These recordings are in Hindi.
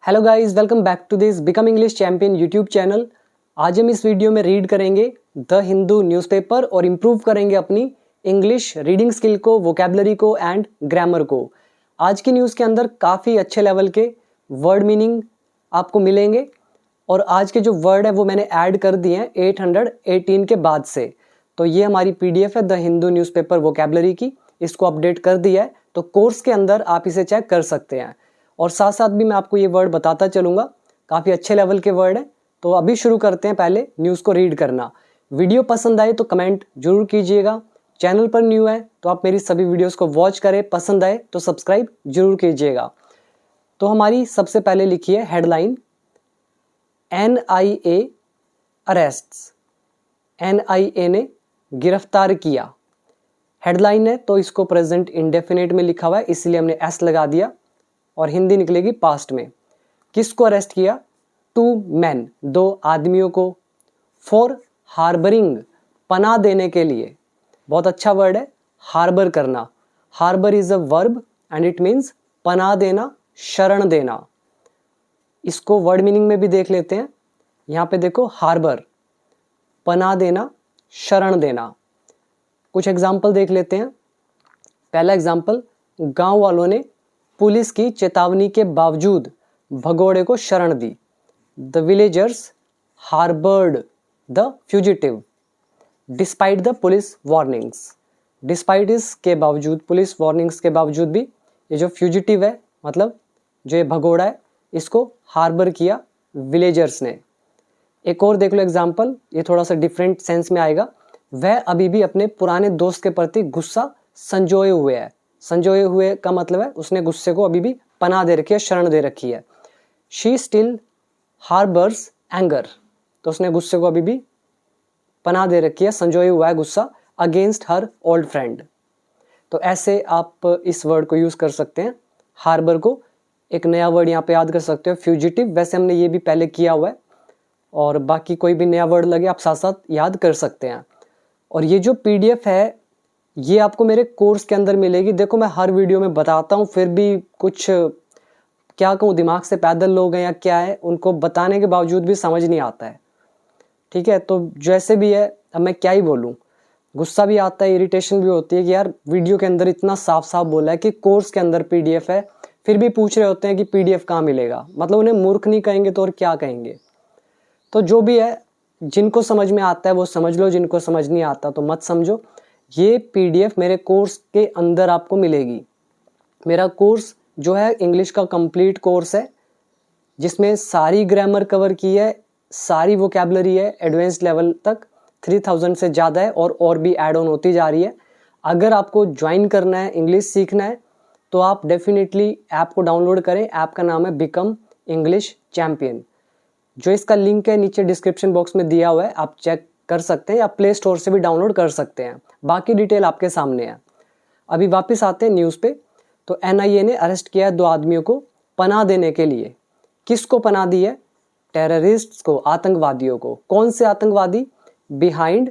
Hello guys, welcome back to this become English champion YouTube channel. आज हम इस वीडियो में रीड करेंगे द हिंदू न्यूज़पेपर और इम्प्रूव करेंगे अपनी इंग्लिश रीडिंग स्किल को, वोकैबुलरी को एंड ग्रामर को। आज की न्यूज़ के अंदर काफ़ी अच्छे लेवल के वर्ड मीनिंग आपको मिलेंगे और आज के जो वर्ड है वो मैंने ऐड कर दिए हैं 818 के बाद से। तो ये हमारी PDF है द हिंदू न्यूज़पेपर वोकैबुलरी की, इसको अपडेट कर दिया है, तो कोर्स के अंदर आप इसे चेक कर सकते हैं। और साथ साथ भी मैं आपको ये वर्ड बताता चलूँगा, काफ़ी अच्छे लेवल के वर्ड हैं। तो अभी शुरू करते हैं, पहले न्यूज़ को रीड करना। वीडियो पसंद आए तो कमेंट जरूर कीजिएगा। चैनल पर न्यू है तो आप मेरी सभी वीडियोस को वॉच करें, पसंद आए तो सब्सक्राइब जरूर कीजिएगा। तो हमारी सबसे पहले लिखी है हेडलाइन, NIA अरेस्ट्स। NIA ने गिरफ्तार किया। हेडलाइन है तो इसको प्रेजेंट इंडेफिनिट में लिखा हुआ है, इसलिए हमने S लगा दिया और हिंदी निकलेगी पास्ट में। किसको अरेस्ट किया? 2 men, 2 आदमियों को। फॉर हार्बरिंग, पनाह देने के लिए। बहुत अच्छा वर्ड है, हार्बर करना। Harbour is a verb and it means पनाह देना, शरण देना। इसको वर्ड मीनिंग में भी देख लेते हैं। यहाँ पे देखो, हार्बर पनाह देना, शरण देना। कुछ एग्जाम्पल देख लेते हैं। पहला एग्जाम्पल, गांव वालों ने पुलिस की चेतावनी के बावजूद भगोड़े को शरण दी। The villagers harboured the fugitive despite the police warnings. Despite इस के बावजूद, पुलिस वार्निंग्स के बावजूद भी ये जो फ्यूजिटिव है, मतलब जो ये भगोड़ा है, इसको हार्बर किया विलेजर्स ने। एक और देख लो एग्जाम्पल, ये थोड़ा सा डिफरेंट सेंस में आएगा। वह अभी भी अपने पुराने दोस्त के प्रति गुस्सा संजोए हुए है। संजोए हुए का मतलब है उसने गुस्से को अभी भी पनाह दे रखी है, शरण दे रखी है। शी स्टिल हार्बर्स एंगर, तो उसने गुस्से को अभी भी पनाह दे रखी है, संजोए हुआ है गुस्सा अगेंस्ट हर ओल्ड फ्रेंड। तो ऐसे आप इस वर्ड को यूज कर सकते हैं, हार्बर को। एक नया वर्ड यहाँ पे याद कर सकते हो, फ्यूजिटिव। वैसे हमने ये भी पहले किया हुआ है और बाकी कोई भी नया वर्ड लगे आप साथ साथ याद कर सकते हैं। और ये जो PDF है ये आपको मेरे कोर्स के अंदर मिलेगी। देखो, मैं हर वीडियो में बताता हूँ, फिर भी कुछ क्या कहूँ, दिमाग से पैदल लोग हैं या क्या है, उनको बताने के बावजूद भी समझ नहीं आता है। ठीक है, तो जैसे भी है, अब मैं क्या ही बोलूँ, गुस्सा भी आता है, इरिटेशन भी होती है कि यार वीडियो के अंदर इतना साफ साफ बोला है कि कोर्स के अंदर PDF है, फिर भी पूछ रहे होते हैं कि PDF कहाँ मिलेगा। मतलब उन्हें मूर्ख नहीं कहेंगे तो और क्या कहेंगे। तो जो भी है, जिनको समझ में आता है वो समझ लो, जिनको समझ नहीं आता तो मत समझो। ये PDF मेरे कोर्स के अंदर आपको मिलेगी। मेरा कोर्स जो है इंग्लिश का कंप्लीट कोर्स है, जिसमें सारी ग्रामर कवर की है, सारी वोकैबुलरी है, एडवांस्ड लेवल तक 3000 से ज़्यादा है और भी ऐड ऑन होती जा रही है। अगर आपको ज्वाइन करना है, इंग्लिश सीखना है, तो आप डेफिनेटली ऐप को डाउनलोड करें। ऐप का नाम है बिकम इंग्लिश चैंपियन। जो इसका लिंक है नीचे डिस्क्रिप्शन बॉक्स में दिया हुआ है, आप चेक कर सकते हैं या प्ले स्टोर से भी डाउनलोड कर सकते हैं। बाकी डिटेल आपके सामने है। अभी वापस आते हैं न्यूज़ पे। तो NIA ने अरेस्ट किया है 2 आदमियों को पनाह देने के लिए। किसको पनाह दी है? टेररिस्ट्स को, आतंकवादियों को। कौन से आतंकवादी? बिहाइंड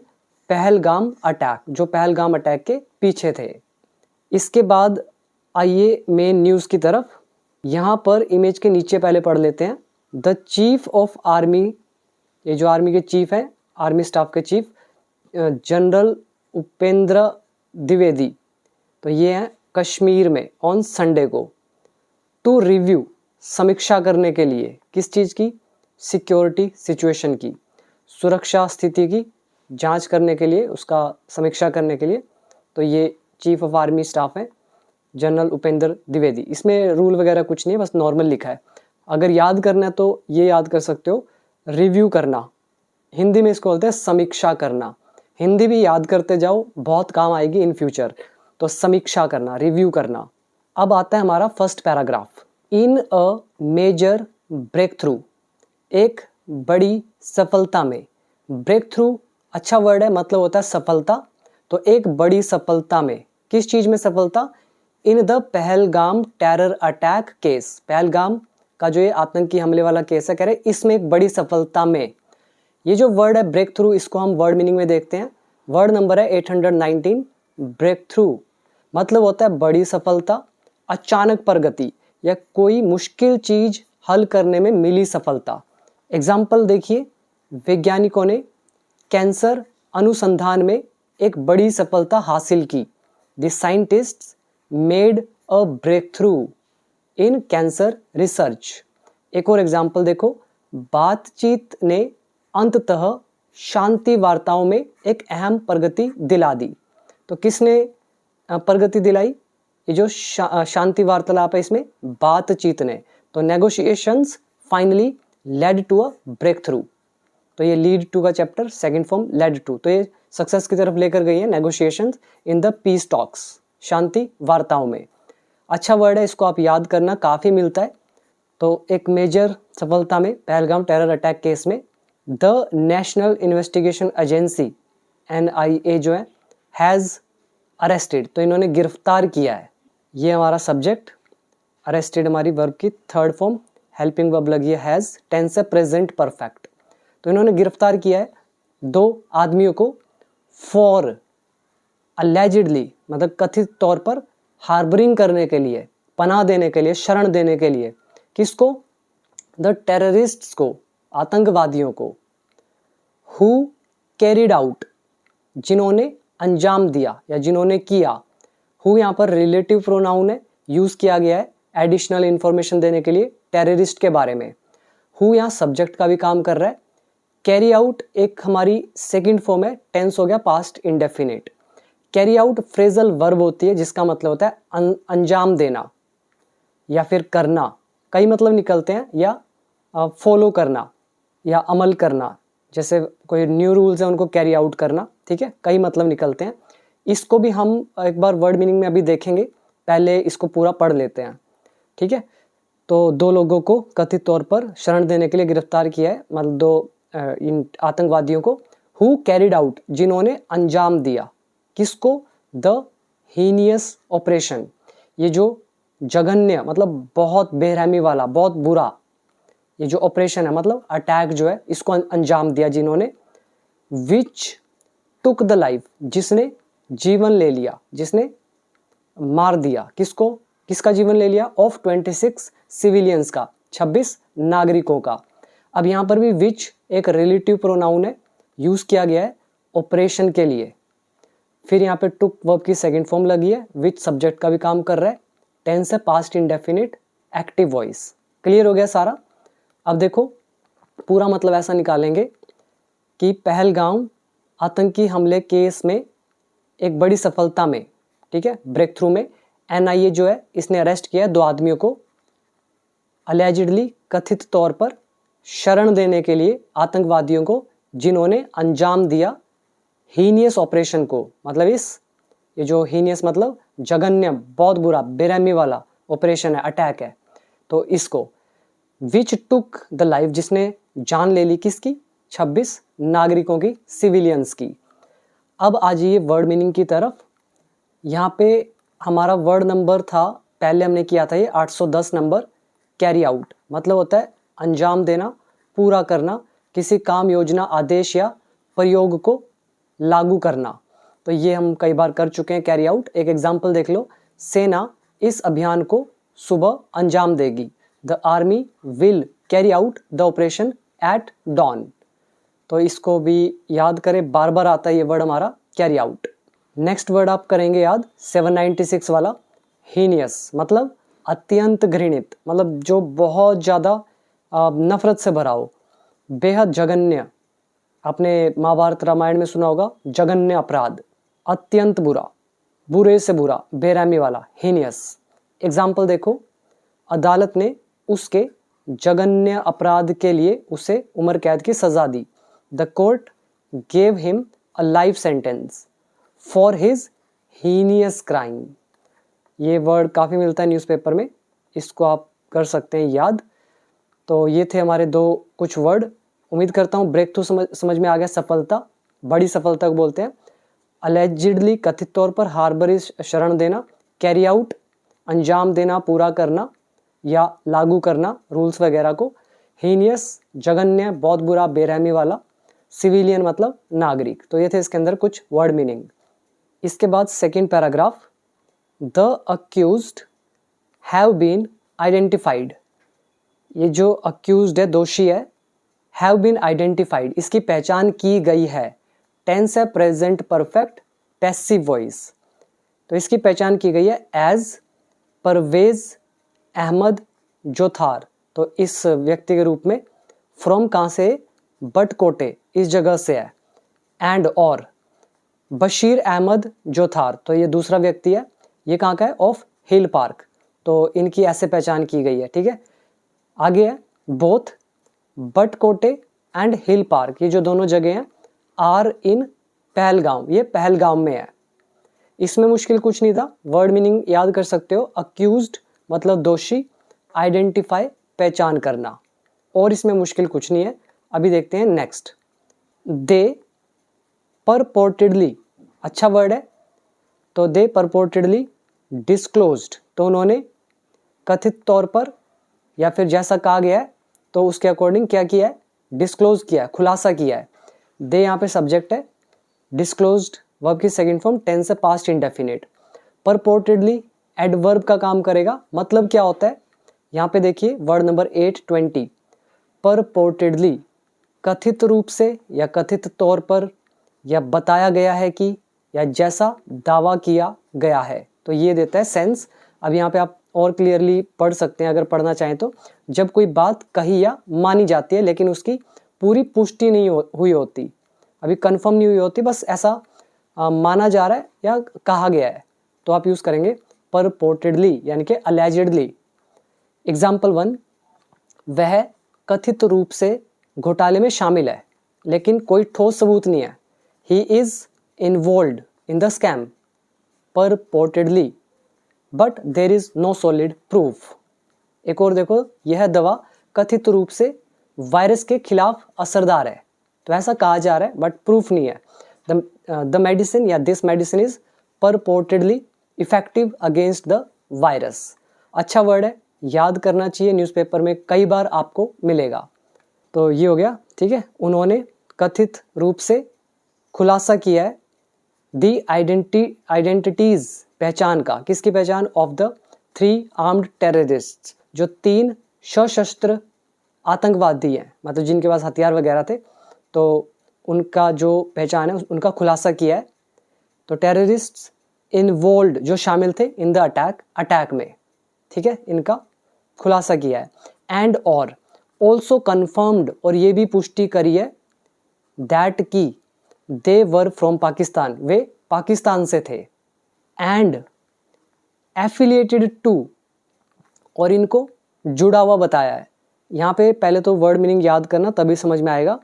पहलगाम अटैक, जो पहलगाम अटैक के पीछे थे। इसके बाद आइए मेन न्यूज़ की तरफ। यहाँ पर इमेज के नीचे पहले पढ़ लेते हैं। द चीफ ऑफ आर्मी, ये जो आर्मी के चीफ हैं, आर्मी स्टाफ के चीफ जनरल उपेंद्र द्विवेदी, तो ये हैं कश्मीर में ऑन संडे को। टू रिव्यू, समीक्षा करने के लिए। किस चीज़ की? सिक्योरिटी सिचुएशन की, सुरक्षा स्थिति की जांच करने के लिए, उसका समीक्षा करने के लिए। तो ये चीफ ऑफ आर्मी स्टाफ है जनरल उपेंद्र द्विवेदी। इसमें रूल वगैरह कुछ नहीं है, बस नॉर्मल लिखा है। अगर याद करना है तो ये याद कर सकते हो, रिव्यू करना। हिंदी में इसको बोलते हैं समीक्षा करना। हिंदी भी याद करते जाओ, बहुत काम आएगी इन फ्यूचर। तो समीक्षा करना, रिव्यू करना। अब आता है हमारा first paragraph. In a major breakthrough, एक बड़ी सफलता में। ब्रेक थ्रू अच्छा वर्ड है, मतलब होता है सफलता। तो एक बड़ी सफलता में, किस चीज में सफलता? In the Pahalgam terror attack case. Pahalgam का जो ये आतंकी हमले वाला केस है, कह रहे इसमें एक बड़ी सफलता में। ये जो वर्ड है ब्रेक थ्रू, इसको हम वर्ड मीनिंग में देखते हैं। वर्ड नंबर है 819, ब्रेक थ्रू मतलब होता है बड़ी सफलता, अचानक प्रगति या कोई मुश्किल चीज हल करने में मिली सफलता। एग्जाम्पल देखिए, वैज्ञानिकों ने कैंसर अनुसंधान में एक बड़ी सफलता हासिल की। The scientists made a breakthrough in cancer research. एक और एग्जाम्पल देखो, बातचीत ने अंततः शांति वार्ताओं में एक अहम प्रगति दिला दी। तो किसने प्रगति दिलाई? ये जो शांति वार्तालाप है इसमें बातचीत ने। तो negotiations finally led to a breakthrough. तो ये लीड टू का chapter second form led to, तो ये सक्सेस की तरफ लेकर गई है negotiations in the peace talks, शांति वार्ताओं में। अच्छा वर्ड है, इसको आप याद करना, काफ़ी मिलता है। तो एक मेजर सफलता में पहलगाम टेरर अटैक केस में the national investigation agency NIA जो है हैज़ अरेस्टेड, तो इन्होंने गिरफ्तार किया है। ये हमारा सब्जेक्ट, अरेस्टेड हमारी वर्ब की थर्ड फॉर्म, हेल्पिंग वर्ब लगी है हैज़, टेंस है प्रेजेंट परफेक्ट। तो इन्होंने गिरफ्तार किया है 2 आदमियों को फॉर अलेजिडली, मतलब कथित तौर पर हार्बरिंग करने के लिए, पनाह देने के लिए, शरण देने के लिए। किसको? द टेररिस्ट्स को, आतंकवादियों को। हु कैरिड आउट, जिन्होंने अंजाम दिया या जिन्होंने किया। हु यहाँ पर रिलेटिव प्रोनाउन है, यूज किया गया है एडिशनल इंफॉर्मेशन देने के लिए टेररिस्ट के बारे में। हु यहाँ सब्जेक्ट का भी काम कर रहा है। कैरी आउट एक हमारी सेकंड फॉर्म है, टेंस हो गया past indefinite. Carry out phrasal verb होती है जिसका मतलब होता है अंजाम देना या फिर करना, कई मतलब निकलते हैं, या फॉलो करना या अमल करना। जैसे कोई न्यू रूल्स है उनको कैरी आउट करना, ठीक है, कई मतलब निकलते हैं। इसको भी हम एक बार वर्ड मीनिंग में अभी देखेंगे, पहले इसको पूरा पढ़ लेते हैं, ठीक है। तो 2 लोगों को कथित तौर पर शरण देने के लिए गिरफ्तार किया है, मतलब 2 इन आतंकवादियों को। हु कैरिड आउट, जिन्होंने अंजाम दिया। किसको? द हीनियस ऑपरेशन, ये जो जघन्य मतलब बहुत बेरहमी वाला, बहुत बुरा, ये जो ऑपरेशन है मतलब अटैक जो है, इसको अंजाम दिया जिन्होंने। विच टुक द लाइफ, जिसने जीवन ले लिया, जिसने मार दिया। किसको? किसका जीवन ले लिया? ऑफ 26 सिविलियंस का, 26 नागरिकों का। अब यहाँ पर भी विच एक रिलेटिव प्रोनाउन है, यूज किया गया है ऑपरेशन के लिए। फिर यहाँ पे टुक वर्ब की सेकंड फॉर्म लगी है, विच सब्जेक्ट का भी काम कर रहा है, टेंस है past indefinite active voice. Clear हो गया सारा? अब देखो पूरा मतलब ऐसा निकालेंगे कि पहलगाम आतंकी हमले केस में एक बड़ी सफलता में, ठीक है, ब्रेक थ्रू में NIA जो है इसने अरेस्ट किया 2 आदमियों को अलेजिडली, कथित तौर पर शरण देने के लिए आतंकवादियों को, जिन्होंने अंजाम दिया हीनियस ऑपरेशन को। मतलब ये जो हीनियस मतलब जघन्य, बहुत बुरा, बेरहमी वाला ऑपरेशन है, अटैक है। तो इसको विच टुक द लाइफ, जिसने जान ले ली किसकी? 26 नागरिकों की, सिविलियंस की। अब आ जाइए वर्ड मीनिंग की तरफ। यहाँ पे हमारा वर्ड नंबर था, पहले हमने किया था ये 810 नंबर, कैरी आउट मतलब होता है अंजाम देना, पूरा करना, किसी काम, योजना, आदेश या प्रयोग को लागू करना। तो ये हम कई बार कर चुके हैं कैरी आउट। एक एग्जाम्पल देख लो, सेना इस अभियान को सुबह अंजाम देगी। The army will carry out the operation at dawn. तो इसको भी याद करें, बार बार आता है ये वर्ड हमारा कैरी आउट। नेक्स्ट वर्ड आप करेंगे याद 796 वाला, हीनियस मतलब अत्यंत घृणित, मतलब जो बहुत ज़्यादा नफरत से भरा हो, बेहद जघन्य। आपने महाभारत रामायण में सुना होगा जघन्य अपराध, अत्यंत बुरा, बुरे से बुरा, बेरहमी वाला, हीनियस। एग्जाम्पल देखो, अदालत ने उसके जघन्य अपराध के लिए उसे उम्र कैद की सजा दी। The court gave him a life sentence for his heinous crime. ये वर्ड काफ़ी मिलता है न्यूज़पेपर में, इसको आप कर सकते हैं याद। तो ये थे हमारे 2 कुछ वर्ड। उम्मीद करता हूँ ब्रेक थ्रू समझ में आ गया। सफलता, बड़ी सफलता को बोलते हैं। अलेजिडली कथित तौर पर, हार्बर शरण देना, कैरी आउट अंजाम देना, पूरा करना या लागू करना रूल्स वगैरह को, हीनियस जघन्य, बहुत बुरा, बेरहमी वाला, सिविलियन मतलब नागरिक। तो ये थे इसके अंदर कुछ वर्ड मीनिंग। इसके बाद second paragraph, the accused have been identified. ये जो अक्यूज्ड है, दोषी है, हैव बीन आइडेंटिफाइड, इसकी पहचान की गई है। टेंस है प्रेजेंट परफेक्ट पैसिव वॉइस, तो इसकी पहचान की गई है एज परवेज अहमद जोथार। तो इस व्यक्ति के रूप में फ्रॉम कहाँ से, बटकोटे इस जगह से है। एंड और बशीर अहमद जोथार, तो ये दूसरा व्यक्ति है, ये कहाँ का है, ऑफ हिल पार्क, तो इनकी ऐसे पहचान की गई है। ठीक है, आगे है बोथ बटकोटे एंड हिल पार्क, ये जो दोनों जगह हैं आर इन पहलगाम, ये पहलगाम में है। इसमें मुश्किल कुछ नहीं था, वर्ड मीनिंग याद कर सकते हो। अक्यूज्ड मतलब दोषी, आइडेंटिफाई पहचान करना, और इसमें मुश्किल कुछ नहीं है। अभी देखते हैं नेक्स्ट। दे परपोर्टेडली, अच्छा वर्ड है, तो दे परपोर्टेडली डिस्क्लोज्ड, तो उन्होंने कथित तौर पर या फिर जैसा कहा गया है तो उसके अकॉर्डिंग क्या किया है, डिस्क्लोज किया है, खुलासा किया है। दे यहाँ पे सब्जेक्ट है, डिस्क्लोज्ड वर्ब की सेकंड फॉर्म, टेंस है पास्ट इंडेफिनिट। परपोर्टेडली एडवर्ब का काम करेगा, मतलब क्या होता है, यहाँ पे देखिए वर्ड नंबर 820, परपोर्टेडली कथित रूप से या कथित तौर पर या बताया गया है कि या जैसा दावा किया गया है, तो ये देता है सेंस। अब यहाँ पे आप और क्लियरली पढ़ सकते हैं अगर पढ़ना चाहें तो, जब कोई बात कही या मानी जाती है लेकिन उसकी पूरी पुष्टि नहीं हुई होती, अभी कंफर्म नहीं हुई होती, बस ऐसा माना जा रहा है या कहा गया है, तो आप यूज़ करेंगे परपोर्टेडली यानी कि अलेजेडली। एग्जाम्पल 1, वह कथित रूप से घोटाले में शामिल है लेकिन कोई ठोस सबूत नहीं है। He is involved in the scam purportedly but there is no solid proof. एक और देखो, यह दवा कथित रूप से वायरस के खिलाफ असरदार है, तो ऐसा कहा जा रहा है बट प्रूफ नहीं है। द मेडिसिन या this medicine is purportedly effective against the virus. अच्छा वर्ड है, याद करना चाहिए, न्यूज़पेपर में कई बार आपको मिलेगा। तो ये हो गया, ठीक है। उन्होंने कथित रूप से खुलासा किया है दी आइडेंटिटीज, पहचान का, किसकी पहचान, ऑफ द 3 आर्म्ड टेररिस्ट, जो 3 सशस्त्र आतंकवादी हैं, मतलब जिनके पास हथियार वगैरह थे, तो उनका जो पहचान है उनका खुलासा किया है। तो टेररिस्ट इन्वॉल्व्ड, जो शामिल थे, इन द अटैक में, ठीक है, इनका खुलासा किया है। एंड और ऑल्सो कन्फर्म्ड, और ये भी पुष्टि करी है, दैट की दे वर फ्रॉम पाकिस्तान, वे पाकिस्तान से थे। एंड एफिलिएटेड टू, और इनको जुड़ा हुआ बताया है। यहाँ पे पहले तो वर्ड मीनिंग याद करना तभी समझ में आएगा।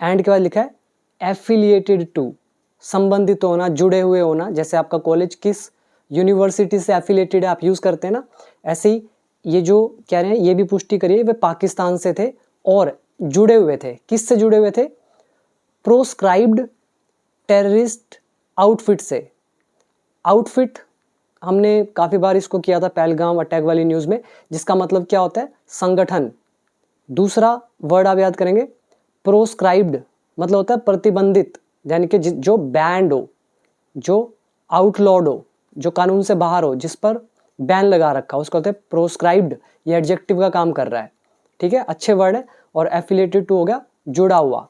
एंड के बाद लिखा है एफिलिएटेड टू, संबंधित होना, जुड़े हुए होना, जैसे आपका कॉलेज किस यूनिवर्सिटी से एफिलिएटेड है आप यूज़ करते हैं ना, ऐसे ही ये जो कह रहे हैं ये भी पुष्टि करिए वे पाकिस्तान से थे और जुड़े हुए थे। किस से जुड़े हुए थे, प्रोस्क्राइब्ड टेररिस्ट आउटफिट से। आउटफिट हमने काफ़ी बार इसको किया था पहलगाम अटैक वाली न्यूज़ में, जिसका मतलब क्या होता है, संगठन। दूसरा वर्ड आप याद करेंगे, प्रोस्क्राइब्ड मतलब होता है प्रतिबंधित, यानी कि जो बैंड हो, जो आउटलॉड हो, जो कानून से बाहर हो, जिस पर बैन लगा रखा, उसको कहते हैं प्रोस्क्राइब्ड। ये एडजेक्टिव का काम कर रहा है, ठीक है, अच्छे वर्ड है। और एफिलिएटेड टू हो गया जुड़ा हुआ।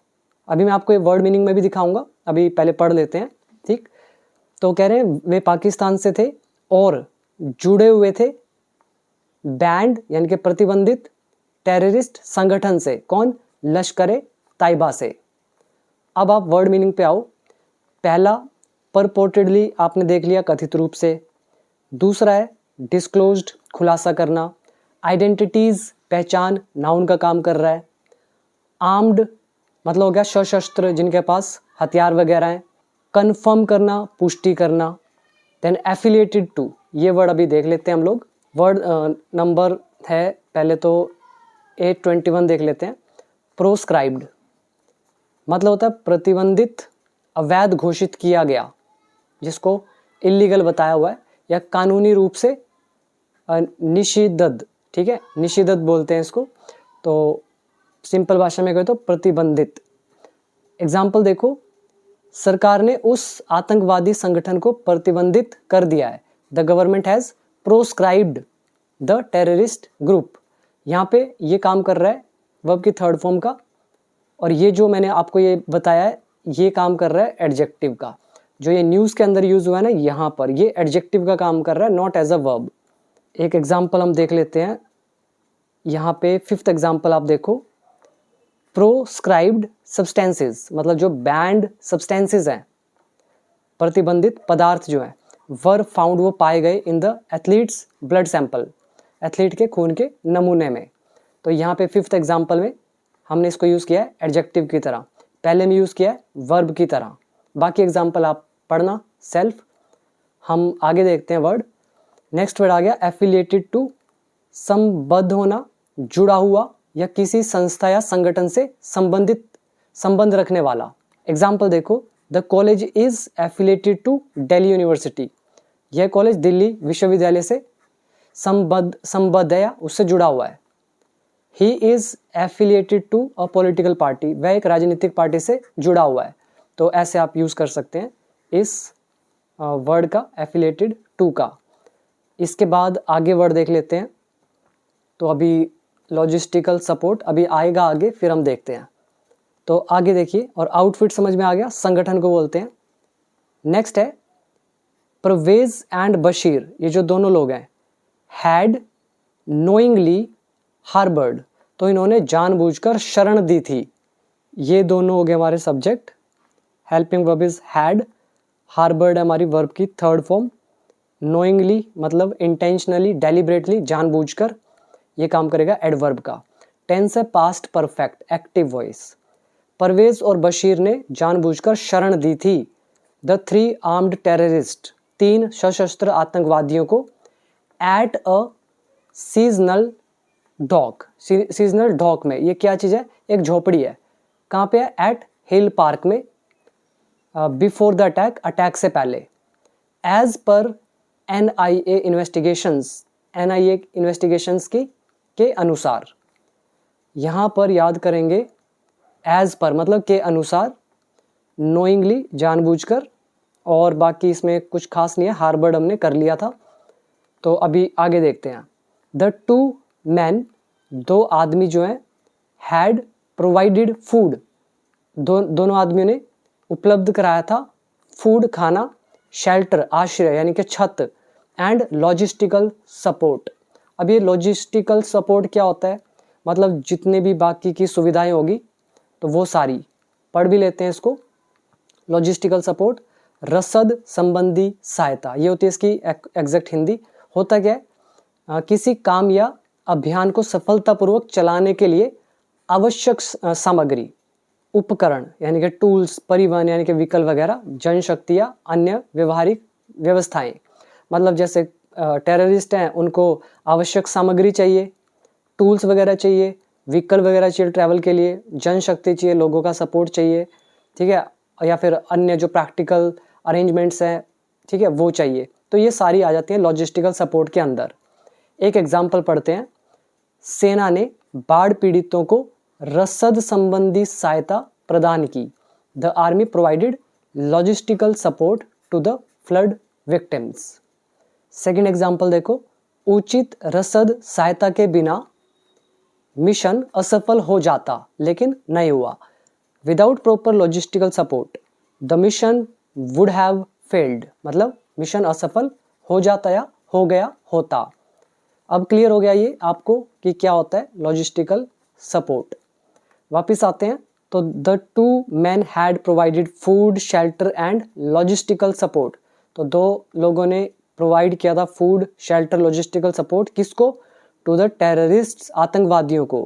अभी मैं आपको ये वर्ड मीनिंग में भी दिखाऊंगा, अभी पहले पढ़ लेते हैं, ठीक। तो कह रहे हैं वे पाकिस्तान से थे और जुड़े हुए थे बैंड यानी कि प्रतिबंधित टेररिस्ट संगठन से। कौन, लश्कर ताइबा से। अब आप वर्ड मीनिंग पे आओ। पहला परपोर्टेडली आपने देख लिया, कथित रूप से। दूसरा है डिस्क्लोज्ड, खुलासा करना। आइडेंटिटीज, पहचान, नाउन का काम कर रहा है। आर्म्ड मतलब हो गया सशस्त्र, जिनके पास हथियार वगैरह हैं। कन्फर्म करना, पुष्टि करना। देन एफिलिएटेड टू, ये वर्ड अभी देख लेते हैं हम लोग। वर्ड नंबर है पहले तो 821 देख लेते हैं। प्रोस्क्राइब्ड मतलब होता है प्रतिबंधित, अवैध घोषित किया गया, जिसको इलीगल बताया हुआ है या कानूनी रूप से निषिद्ध, ठीक है, निषिद्ध बोलते हैं इसको। तो सिंपल भाषा में कहे तो प्रतिबंधित। एग्जाम्पल देखो, सरकार ने उस आतंकवादी संगठन को प्रतिबंधित कर दिया है। The government has proscribed the terrorist group. यहाँ पे ये काम कर रहा है वर्ब की थर्ड फॉर्म का, और ये जो मैंने आपको ये बताया है ये काम कर रहा है एडजेक्टिव का। जो ये न्यूज़ के अंदर यूज हुआ है ना, यहाँ पर ये एडजेक्टिव का काम कर रहा है, नॉट एज अ वर्ब। एक एग्जाम्पल हम देख लेते हैं। यहाँ पे 5th एग्जाम्पल आप देखो, प्रोस्क्राइब्ड सब्सटेंसेस, मतलब जो बैंड सब्सटेंसेस हैं, प्रतिबंधित पदार्थ जो हैं, वर फाउंड, वो पाए गए in the athletes blood sample, athlete के खून के नमूने में। तो यहाँ पे 5th एग्जाम्पल में हमने इसको यूज़ किया है एडजेक्टिव की तरह, पहले में यूज़ किया है वर्ब की तरह। बाकी एग्जाम्पल आप पढ़ना सेल्फ। हम आगे देखते हैं वर्ड। नेक्स्ट वर्ड आ गया एफिलिएटेड टू, संबद्ध होना, जुड़ा हुआ या किसी संस्था या संगठन से संबंध रखने वाला। एग्जाम्पल देखो, the college is affiliated to Delhi university, यह कॉलेज दिल्ली विश्वविद्यालय से संबद्ध है या उससे जुड़ा हुआ है। He is affiliated to a political party, वह एक राजनीतिक पार्टी से जुड़ा हुआ है। तो ऐसे आप यूज कर सकते हैं इस वर्ड का, एफिलिएटेड टू का। इसके बाद आगे वर्ड देख लेते हैं। तो अभी लॉजिस्टिकल सपोर्ट अभी आएगा आगे, फिर हम देखते हैं। तो आगे देखिए, और आउटफिट समझ में आ गया, संगठन को बोलते हैं। नेक्स्ट है परवेज एंड बशीर, ये जो दोनों लोग हैं, हैड नोइंगली हार्बर्ड, तो इन्होंने जानबूझकर शरण दी थी। ये दोनों हो गए हमारे subject. Helping verb is had, harboured हमारी वर्ब की थर्ड फॉर्म, नोइंगली मतलब इंटेंशनली, डेलिबरेटली, जानबूझकर, ये काम करेगा एडवर्ब का। टेंस है past perfect, active voice. Parvez और बशीर ने जानबूझकर शरण दी थी द 3 आर्म्ड टेररिस्ट, 3 सशस्त्र आतंकवादियों को, at a seasonal dock, seasonal dock में, ये क्या चीज़ है, एक झोपड़ी है। कहाँ पे है, एट हिल पार्क में, बिफोर द अटैक, अटैक से पहले। As per NIA investigations, NIA investigations के अनुसार, यहाँ पर याद करेंगे एज पर मतलब के अनुसार, नोइंगली जानबूझकर, और बाकी इसमें कुछ खास नहीं है, हार्बर्ड हमने कर लिया था। तो अभी आगे देखते हैं। द 2 men, 2 आदमी जो हैं, हैड प्रोवाइडेड फूड, दोनों आदमियों ने उपलब्ध कराया था फूड, खाना, शेल्टर आश्रय यानी कि छत, एंड लॉजिस्टिकल सपोर्ट। अब ये लॉजिस्टिकल सपोर्ट क्या होता है, मतलब जितने भी बाकी की सुविधाएं होगी तो वो सारी पढ़ भी लेते हैं इसको। लॉजिस्टिकल सपोर्ट, रसद संबंधी सहायता, ये होती है इसकी एग्जैक्ट हिंदी। होता क्या है, किसी काम या अभियान को सफलतापूर्वक चलाने के लिए आवश्यक सामग्री, उपकरण यानी कि टूल्स, परिवहन यानी कि व्हीकल वगैरह, जनशक्ति या अन्य व्यवहारिक व्यवस्थाएं। मतलब जैसे टेररिस्ट हैं, उनको आवश्यक सामग्री चाहिए, टूल्स वगैरह चाहिए, व्हीकल वगैरह चाहिए ट्रैवल के लिए, जनशक्ति चाहिए, लोगों का सपोर्ट चाहिए, ठीक है, या फिर अन्य जो प्रैक्टिकल अरेंजमेंट्स हैं, ठीक है, वो चाहिए। तो ये सारी आ जाती हैं लॉजिस्टिकल सपोर्ट के अंदर। एक एग्जाम्पल पढ़ते हैं। सेना ने बाढ़ पीड़ितों को रसद संबंधी सहायता प्रदान की। The army provided logistical support to the flood victims. Second example देखो, उचित रसद सहायता के बिना मिशन असफल हो जाता लेकिन नहीं हुआ। Without proper logistical support the mission would have failed, मतलब मिशन असफल हो जाता या हो गया होता। अब क्लियर हो गया ये आपको कि क्या होता है लॉजिस्टिकल सपोर्ट। वापिस आते हैं। तो the 2 men had provided food, shelter and logistical support. तो 2 लोगों ने प्रोवाइड किया था फूड, शेल्टर, लॉजिस्टिकल सपोर्ट, किसको, टू द टेररिस्ट, आतंकवादियों को।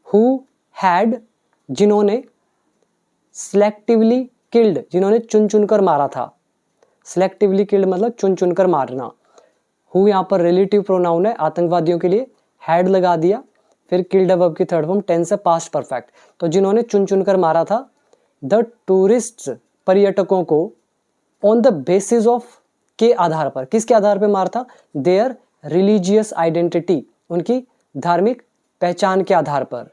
हु हैड, जिन्होंने, सिलेक्टिवली किल्ड, जिन्होंने चुन चुनकर मारा था। सिलेक्टिवली किल्ड मतलब चुन चुनकर मारना। हु यहाँ पर रिलेटिव प्रोनाउन है आतंकवादियों के लिए, हैड लगा दिया, फिर किल्ड वर्ब की थर्ड फॉर्म, टेंस है पास्ट परफेक्ट। तो जिन्होंने चुन चुनकर मारा था द टूरिस्ट, पर्यटकों को, ऑन द बेसिस ऑफ, के आधार पर, किसके आधार पर मारा था, देयर रिलीजियस आइडेंटिटी, उनकी धार्मिक पहचान के आधार पर।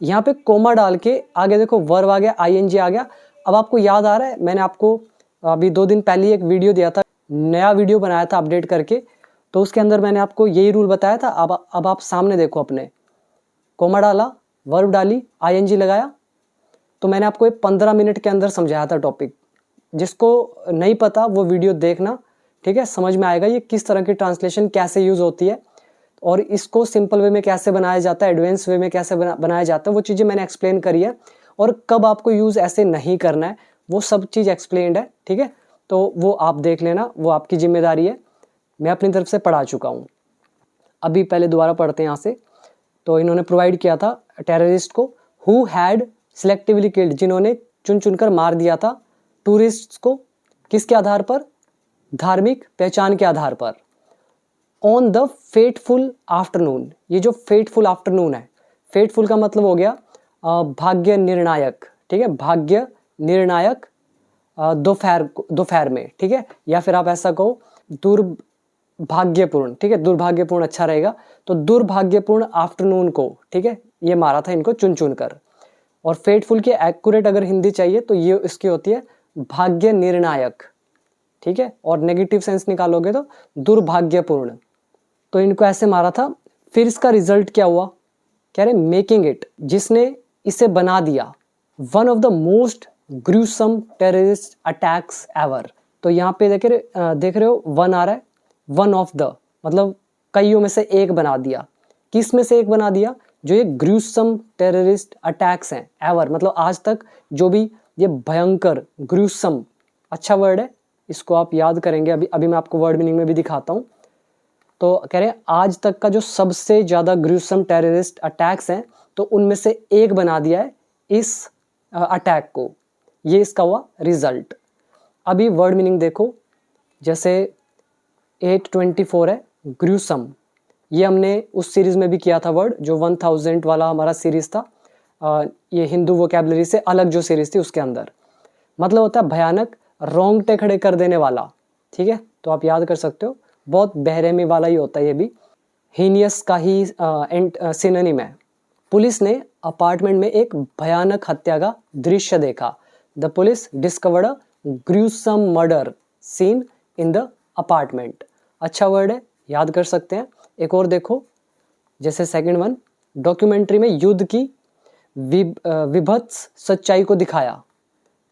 यहाँ पे कोमा डाल के आगे देखो वर्ब आ गया, ING आ गया। अब आपको याद आ रहा है, मैंने आपको अभी 2 दिन पहले एक वीडियो दिया था, नया वीडियो बनाया था अपडेट करके, तो उसके अंदर मैंने आपको यही रूल बताया था। अब आप सामने देखो, अपने कोमा डाला, वर्ब डाली, आईएनजी लगाया। तो मैंने आपको 15 मिनट के अंदर समझाया था टॉपिक। जिसको नहीं पता वो वीडियो देखना, ठीक है, समझ में आएगा ये किस तरह की ट्रांसलेशन कैसे यूज होती है और इसको सिंपल वे में कैसे बनाया जाता है, एडवांस वे में कैसे बनाया जाता है, वो चीज़ें मैंने एक्सप्लेन करी है। और कब आपको यूज़ ऐसे नहीं करना है वो सब चीज़ एक्सप्लेन्ड है, ठीक है। तो वो आप देख लेना, वो आपकी जिम्मेदारी है। मैं अपनी तरफ से पढ़ा चुका हूँ। अभी पहले दोबारा पढ़ते हैं यहाँ से। तो इन्होंने प्रोवाइड किया था टेररिस्ट को, हु हैड सिलेक्टिवली किल्ड, जिन्होंने चुन चुनकर मार दिया था टूरिस्ट को। किसके आधार पर? धार्मिक पहचान के आधार पर। ऑन द फेटफुल आफ्टरनून, ये जो फेटफुल आफ्टरनून है, फेटफुल का मतलब हो गया भाग्य निर्णायक, ठीक है, भाग्य निर्णायक दोपहर में, ठीक है, या फिर आप ऐसा कहो दुर्भाग्यपूर्ण, ठीक है, दुर्भाग्यपूर्ण अच्छा रहेगा। तो दुर्भाग्यपूर्ण आफ्टरनून को, ठीक है, ये मारा था इनको चुन चुन कर। और फेटफुल की एक्यूरेट अगर हिंदी चाहिए तो ये इसकी होती है भाग्य निर्णायक, ठीक है, और नेगेटिव सेंस निकालोगे तो दुर्भाग्यपूर्ण। तो इनको ऐसे मारा था। फिर इसका रिजल्ट क्या हुआ? कह रहे मेकिंग इट, जिसने इसे बना दिया, one of the most gruesome terrorist attacks ever. तो यहाँ पे देख रहे हो वन आ रहा है, वन ऑफ द मतलब कईयों में से एक बना दिया। किस में से एक बना दिया? जो ये ग्रूसम टेररिस्ट अटैक्स हैं एवर, मतलब आज तक जो भी ये भयंकर, ग्रूसम अच्छा वर्ड है, इसको आप याद करेंगे। अभी मैं आपको वर्ड मीनिंग में भी दिखाता हूँ। तो कह रहे हैं आज तक का जो सबसे ज़्यादा ग्रूसम टेररिस्ट अटैक्स हैं, तो उनमें से एक बना दिया है इस अटैक को। ये इसका हुआ रिजल्ट। अभी वर्ड मीनिंग देखो, जैसे 824 है ग्रूसम, ये हमने उस सीरीज़ में भी किया था वर्ड, जो 1000 वाला हमारा सीरीज़ था। ये हिंदू वोकैबुलरी से अलग जो सीरीज़ थी उसके अंदर मतलब होता है भयानक, रोंगटे खड़े कर देने वाला, ठीक है। तो आप याद कर सकते हो, बहुत बहरेमी वाला ही होता है ये भी। हीनियस का ही सिनोनिम है। पुलिस ने अपार्टमेंट में एक भयानक हत्या का दृश्य देखा। The police discovered a gruesome murder seen in the apartment. अच्छा वर्ड है, याद कर सकते हैं। एक और देखो, जैसे सेकंड वन, डॉक्यूमेंट्री में युद्ध की विभत्स सच्चाई को दिखाया।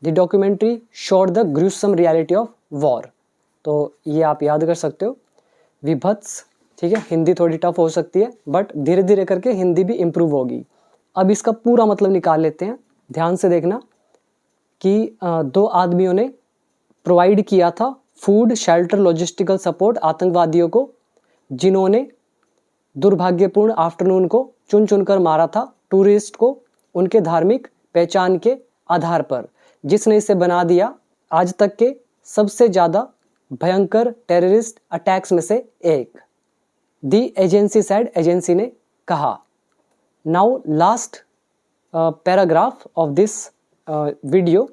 The documentary showed the gruesome reality of war. तो ये आप याद कर सकते हो, विभत्स, ठीक है। हिंदी थोड़ी टफ हो सकती है, बट धीरे धीरे करके हिंदी भी इम्प्रूव होगी। अब इसका पूरा मतलब निकाल लेते हैं। ध्यान से देखना कि दो आदमियों ने प्रोवाइड किया था फूड, शेल्टर, लॉजिस्टिकल सपोर्ट आतंकवादियों को, जिन्होंने दुर्भाग्यपूर्ण आफ्टरनून को चुन चुनकर मारा था टूरिस्ट को उनके धार्मिक पहचान के आधार पर, जिसने इसे बना दिया आज तक के सबसे ज़्यादा भयंकर टेररिस्ट अटैक्स में से एक। दी एजेंसी सेड, एजेंसी ने कहा। Now last paragraph of this video,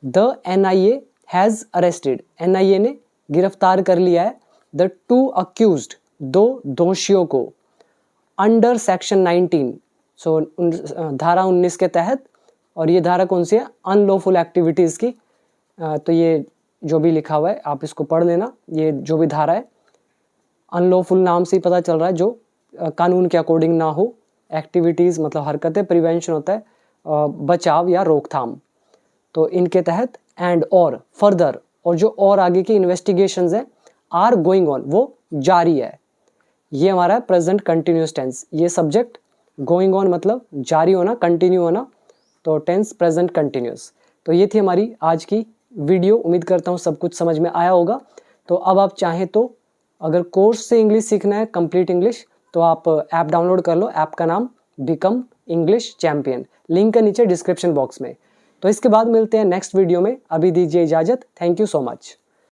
the NIA has arrested, NIA ने गिरफ्तार कर लिया है द टू अक्यूज्ड, दो दोषियों को, अंडर सेक्शन 19, सो धारा 19 के तहत। और ये धारा कौन सी है? अनलॉफुल एक्टिविटीज़ की। तो ये जो भी लिखा हुआ है आप इसको पढ़ लेना। ये जो भी धारा है, अनलॉफुल नाम से ही पता चल रहा है, जो कानून के अकॉर्डिंग ना हो। एक्टिविटीज़ मतलब हरकतें, प्रिवेंशन होता है बचाव या रोकथाम। तो इनके तहत एंड और फर्दर, और जो और आगे की इन्वेस्टिगेशंस हैं, आर गोइंग ऑन, वो जारी है। ये हमारा है प्रेजेंट कंटिन्यूस टेंस। ये सब्जेक्ट गोइंग ऑन मतलब जारी होना, कंटिन्यू होना, तो टेंस प्रेजेंट कंटिन्यूस। तो ये थी हमारी आज की वीडियो। उम्मीद करता हूँ सब कुछ समझ में आया होगा। तो अब आप चाहें तो अगर कोर्स से इंग्लिश सीखना है, कंप्लीट इंग्लिश, तो आप ऐप डाउनलोड कर लो। ऐप का नाम बिकम इंग्लिश चैंपियन, लिंक है नीचे डिस्क्रिप्शन बॉक्स में। तो इसके बाद मिलते हैं नेक्स्ट वीडियो में। अभी दीजिए इजाज़त। Thank you so much.